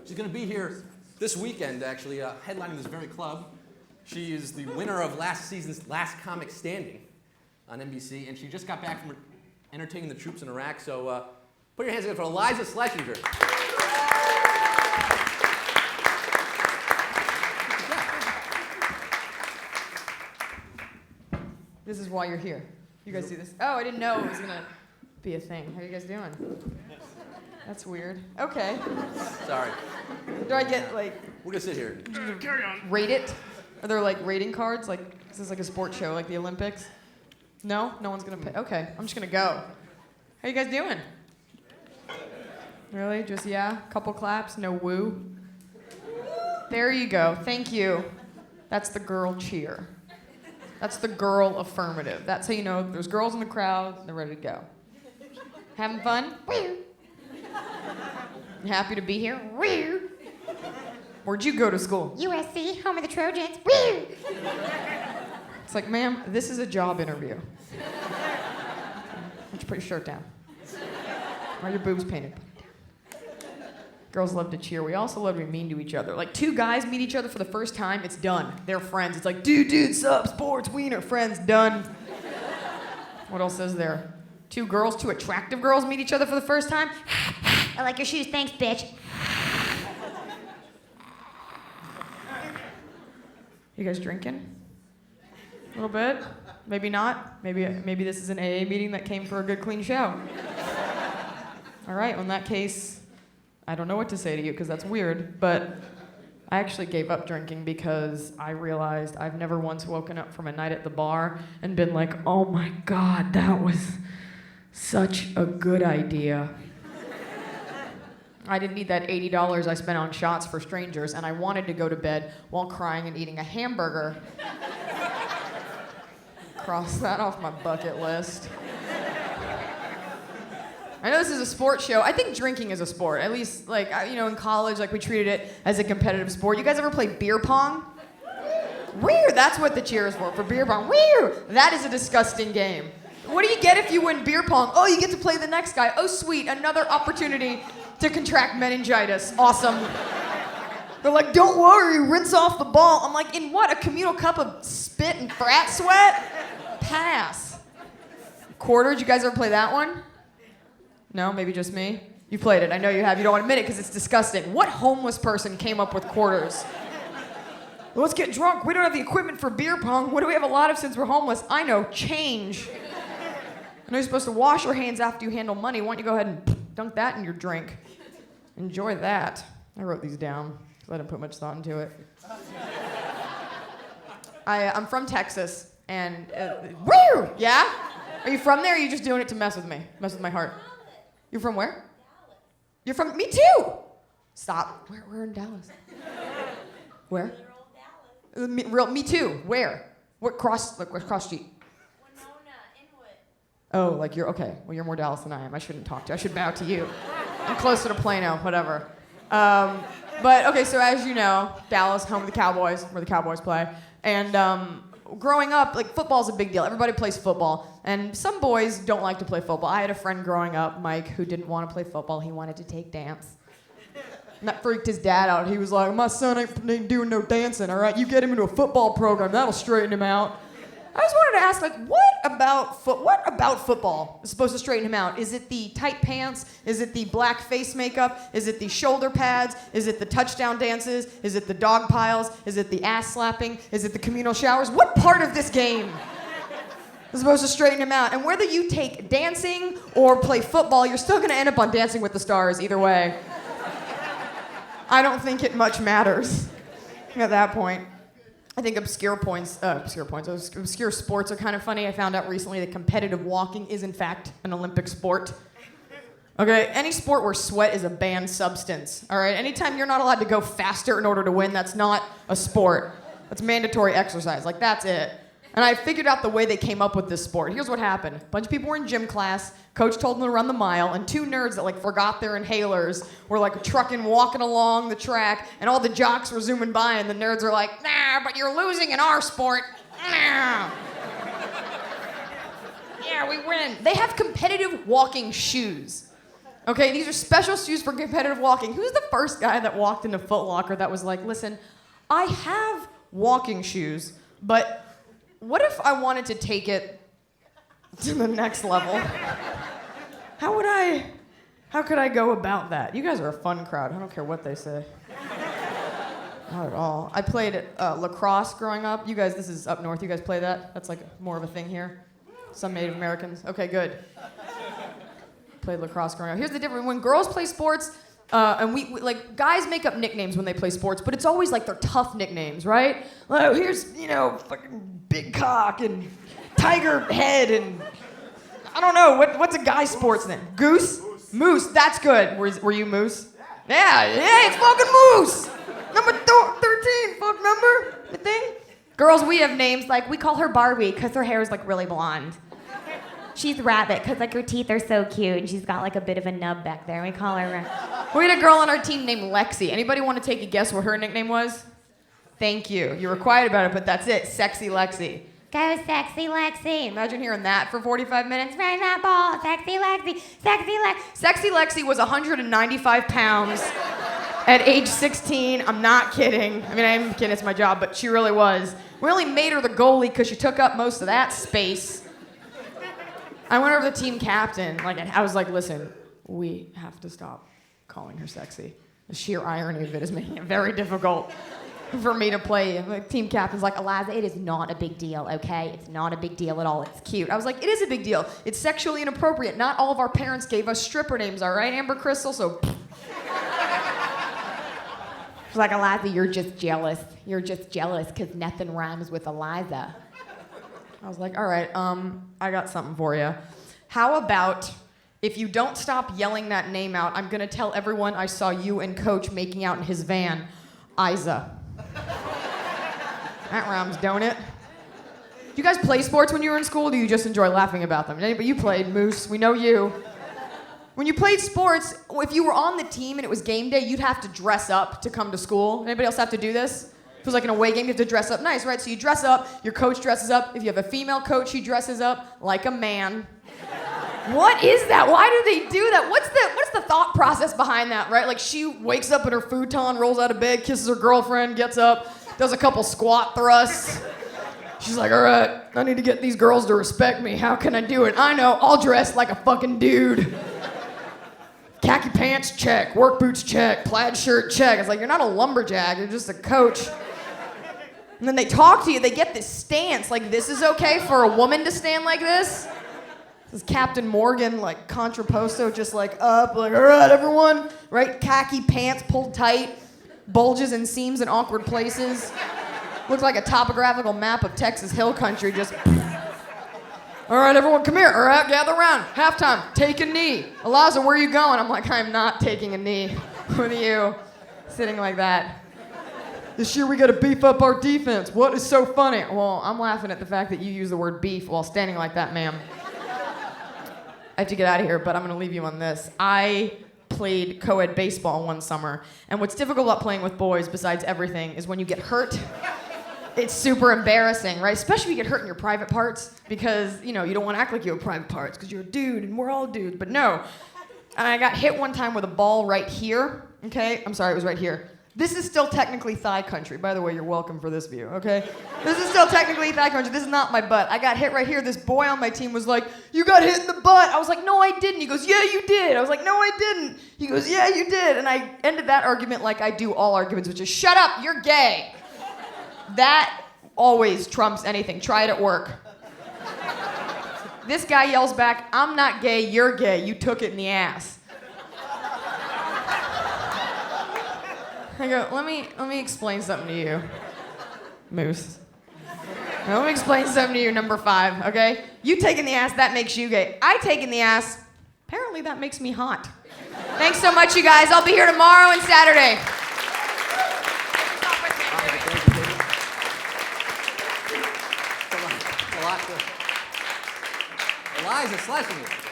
She's going to be here this weekend, actually, headlining this very club. She is the winner of last season's Last Comix Standing on NBC, and she just got back from entertaining the troops in Iraq. So put your hands together for Iliza Shlesinger. This is why you're here. You guys see this? Oh, I didn't know it was gonna be a thing. How are you guys doing? That's weird. Okay. Sorry. Do I get like? We're gonna sit here. Carry on. Rate it? Are there like rating cards? Like is this like a sports show, like the Olympics? No? No one's gonna pay. Okay, I'm just gonna go. How you guys doing? Really? Just yeah? Couple claps? No woo? There you go. Thank you. That's the girl cheer. That's the girl affirmative. That's how you know there's girls in the crowd, they're ready to go. Having fun? Happy to be here? Where'd you go to school? USC, home of the Trojans. It's like, ma'am, this is a job interview. Why don't you put your shirt down? Or your boobs painted? Girls love to cheer. We also love to be mean to each other. Like, two guys meet each other for the first time, it's done. They're friends. It's like, dude, sup, sports, wiener, friends, done. What else is there? Two attractive girls meet each other for the first time. I like your shoes, thanks, bitch. You guys drinking? A little bit? Maybe not. Maybe this is an AA meeting that came for a good, clean show. All right, well, in that case, I don't know what to say to you because that's weird, but I actually gave up drinking because I realized I've never once woken up from a night at the bar and been like, oh my God, that was such a good idea. I didn't need that $80 I spent on shots for strangers, and I wanted to go to bed while crying and eating a hamburger. Cross that off my bucket list. I know this is a sports show. I think drinking is a sport. At least, like, in college, like, we treated it as a competitive sport. You guys ever play beer pong? Weird. That's what the cheer is for beer pong. Weird. That is a disgusting game. What do you get if you win beer pong? Oh, you get to play the next guy. Oh, sweet. Another opportunity to contract meningitis. Awesome. They're like, don't worry, rinse off the ball. I'm like, in what? A communal cup of spit and frat sweat? Pass. Quarter, did you guys ever play that one? No, maybe just me? You played it, I know you have. You don't want to admit it because it's disgusting. What homeless person came up with quarters? Well, let's get drunk. We don't have the equipment for beer pong. What do we have a lot of since we're homeless? I know, change. I know you're supposed to wash your hands after you handle money. Why don't you go ahead and dunk that in your drink? Enjoy that. I wrote these down because I didn't put much thought into it. I'm from Texas, and woo! Yeah? Are you from there, or are you just doing it to mess with me? Mess with my heart? You're from where? Dallas. You're from, me too! Stop. Where in Dallas? Where? Me too. Where? What cross street? Winona, Inwood. Oh, like you're, okay. Well, you're more Dallas than I am. I shouldn't talk to you. I should bow to you. I'm closer to Plano, whatever. But, okay, so as you know, Dallas, home of the Cowboys, where the Cowboys play. And growing up, like, football's a big deal. Everybody plays football. And some boys don't like to play football. I had a friend growing up, Mike, who didn't want to play football. He wanted to take dance. And that freaked his dad out. He was like, my son ain't doing no dancing, all right? You get him into a football program. That'll straighten him out. I just wanted to ask, like, what about football is supposed to straighten him out? Is it the tight pants? Is it the black face makeup? Is it the shoulder pads? Is it the touchdown dances? Is it the dog piles? Is it the ass slapping? Is it the communal showers? What part of this game is supposed to straighten him out? And whether you take dancing or play football, you're still going to end up on Dancing with the Stars either way. I don't think it much matters at that point. I think obscure sports are kind of funny. I found out recently that competitive walking is, in fact, an Olympic sport. Okay, any sport where sweat is a banned substance, all right? Anytime you're not allowed to go faster in order to win, that's not a sport. That's mandatory exercise. Like, that's it. And I figured out the way they came up with this sport. Here's what happened. A bunch of people were in gym class. Coach told them to run the mile, and two nerds that, like, forgot their inhalers were, like, walking along the track, and all the jocks were zooming by, and the nerds are like, nah, but you're losing in our sport. Nah. Yeah, we win. They have competitive walking shoes. Okay, these are special shoes for competitive walking. Who's the first guy that walked into Foot Locker that was like, listen, I have walking shoes, but what if I wanted to take it to the next level? How could I go about that? You guys are a fun crowd. I don't care what they say. Not at all. I played lacrosse growing up. You guys, this is up north. You guys play that? That's like more of a thing here. Some Native Americans. Okay, good. Played lacrosse growing up. Here's the difference. When girls play sports, and we like guys make up nicknames when they play sports, but it's always like they're tough nicknames, right? Like, here's fucking big cock and tiger head and I don't know what's a guy's sports name? Goose? Moose. That's good. Were you Moose? Yeah, it's fucking Moose. Number 13. Fuck number the thing. Girls, we have names like We call her Barbie because her hair is like really blonde. She's Rabbit because like her teeth are so cute and she's got like a bit of a nub back there. We call her. We had a girl on our team named Lexi. Anybody want to take a guess what her nickname was? Thank you. You were quiet about it, but that's it. Sexy Lexi. Go sexy Lexi. Imagine hearing that for 45 minutes. Run that ball. Sexy Lexi. Sexy Lexi. Sexy Lexi was 195 pounds at age 16. I'm not kidding. I mean, I am kidding. It's my job, but she really was. We only made her the goalie because she took up most of that space. I went over to the team captain. Like, I was like, listen, we have to stop calling her sexy. The sheer irony of it is making it very difficult for me to play. The team captain's like, Iliza, it is not a big deal, okay? It's not a big deal at all. It's cute. I was like, it is a big deal. It's sexually inappropriate. Not all of our parents gave us stripper names, all right, Amber Crystal? So. She's like, Iliza, you're just jealous. You're just jealous because nothing rhymes with Iliza. I was like, all right, I got something for you. How about if you don't stop yelling that name out, I'm gonna tell everyone I saw you and Coach making out in his van. Isa. That rhymes, don't it? Do you guys play sports when you were in school, or do you just enjoy laughing about them? Anybody, you played, Moose, we know you. When you played sports, if you were on the team and it was game day, you'd have to dress up to come to school. Anybody else have to do this? If it was like an away game, you have to dress up nice, right? So you dress up, your coach dresses up. If you have a female coach, she dresses up like a man. What is that? Why do they do that? What's the thought process behind that, right? Like she wakes up in her futon, rolls out of bed, kisses her girlfriend, gets up, does a couple squat thrusts. She's like, all right, I need to get these girls to respect me. How can I do it? I know, I'll dress like a fucking dude. Khaki pants, check. Work boots, check. Plaid shirt, check. It's like, you're not a lumberjack, you're just a coach. And then they talk to you, they get this stance, like this is okay for a woman to stand like this? This is Captain Morgan, like contrapposto, just like up, like, all right, everyone, right? Khaki pants pulled tight, bulges and seams in awkward places. Looks like a topographical map of Texas hill country, just. All right, everyone, come here. All right, gather around. Halftime, take a knee. Iliza, where are you going? I'm like, I'm not taking a knee with you, sitting like that. This year we got to beef up our defense. What is so funny? Well, I'm laughing at the fact that you use the word beef while standing like that, ma'am. I have to get out of here, but I'm going to leave you on this. I played co-ed baseball one summer, and what's difficult about playing with boys, besides everything, is when you get hurt. It's super embarrassing, right? Especially if you get hurt in your private parts, because, you don't want to act like you have private parts, because you're a dude, and we're all dudes, but no. And I got hit one time with a ball right here, okay? I'm sorry, it was right here. This is still technically thigh country. By the way, you're welcome for this view, okay? This is still technically thigh country. This is not my butt. I got hit right here. This boy on my team was like, you got hit in the butt. I was like, no, I didn't. He goes, yeah, you did. I was like, no, I didn't. He goes, yeah, you did. And I ended that argument like I do all arguments, which is, shut up, you're gay. That always trumps anything. Try it at work. This guy yells back, I'm not gay, you're gay. You took it in the ass. I go, let me explain something to you, Moose. Now, let me explain something to you, number 5, okay? You taking the ass, that makes you gay. I taking the ass, apparently that makes me hot. Thanks so much, you guys. I'll be here tomorrow and Saturday. Iliza Shlesinger.